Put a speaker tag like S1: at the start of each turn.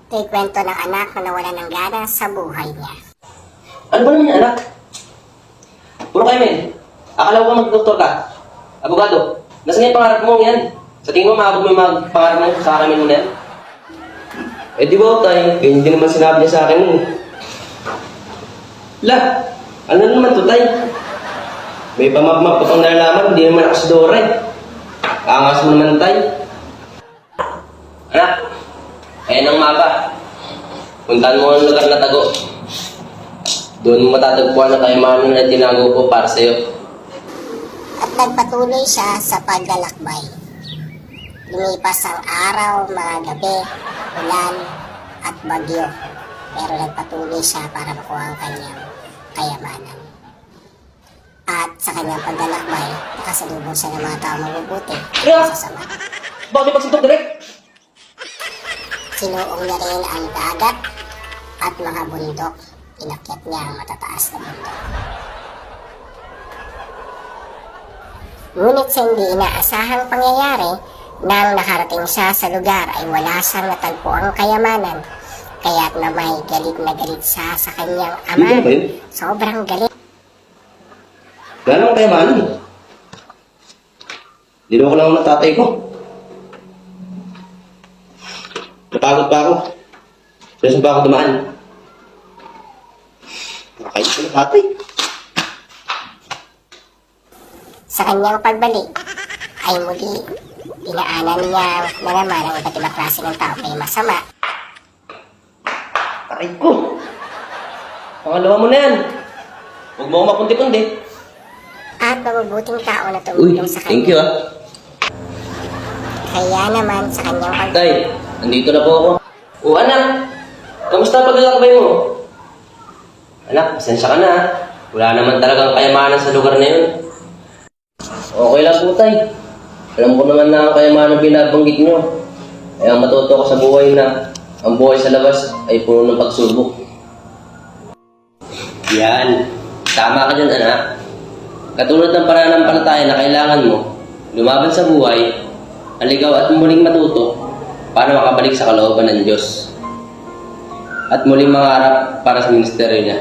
S1: Ito'y kwento ng anak na nawalan ng gana sa buhay niya.
S2: Ano ba naman yan, anak? Puro kayo, men. Akala ko ba mag-doktor ka? Abogado, nasaan yung pangarap mo yan? Sa tingin mo, maabot mo yung mga pangarap mo sa akin mo na yan? Eh di ba, tay? Ganyan din naman sinabi niya sa akin nun. La, ano naman to, tay? May pamagmag pa pang nalalaman, hindi naman ako si Dora eh. Kaangas mo naman, tay. Anak, ayan ang mapa. Puntahan mo ang lugar na tago. Doon mo matatagpuan na kayamanan na tinago ko para sa'yo.
S1: At nagpatuloy siya sa paglalakbay. Lumipas ang araw, mga gabi, ulan, at bagyo. Pero nagpatuloy siya para makuha ang kanyang kayamanan. At sa kanyang paglalakbay, nakasalubong siya ng mga tao mabubuti at masasama.
S2: Bakit di pagsuntok direct?
S1: Sinuong niya rin ang dagat at mga bundok. Inakyat niya ang matataas na bundok. Ngunit sa hindi inaasahang pangyayari, nang nakarating siya sa lugar ay wala siyang natagpo ang kayamanan. Kaya't na may galit na galit siya sa kanyang ama.
S2: Hindi ba yun?
S1: Sobrang galit.
S2: Wala naman kayamanan. Niloko lang ako ng tatay ko. Napagod pa ako. Saan ba ako dumaan? Nakakait ko ng tatay.
S1: Sa kanyang pagbalik ay muli pinaanan niya na naman ang iba't ibang klase ng tao ay masama.
S2: Aray ko! Pangalawa mo na yan. Huwag mo akong mapundi-pundi.
S1: At mabubuting tao na
S2: Uy,
S1: tumulong sa
S2: thank
S1: kanya.
S2: you ah.
S1: Kaya naman sa kanyang pagbalik
S2: Tay, nandito na po ako. O anak, kamusta ang paglalakbay mo? Anak, pasensya ka na ah. Wala naman talagang kayamanan sa lugar na yun. Okay lang po, tay. Alam ko naman na ang kayamanan binabanggit nyo. Kaya matuto ko sa buhay na ang buhay sa labas ay puno ng pagsubok. Yan. Tama ka dyan, anak. Katulad ng pananampalataya na kailangan mo, lumaban sa buhay, aligaw at muling matuto para makabalik sa kalooban ng Diyos. At muling mangarap para sa ministeryo niya.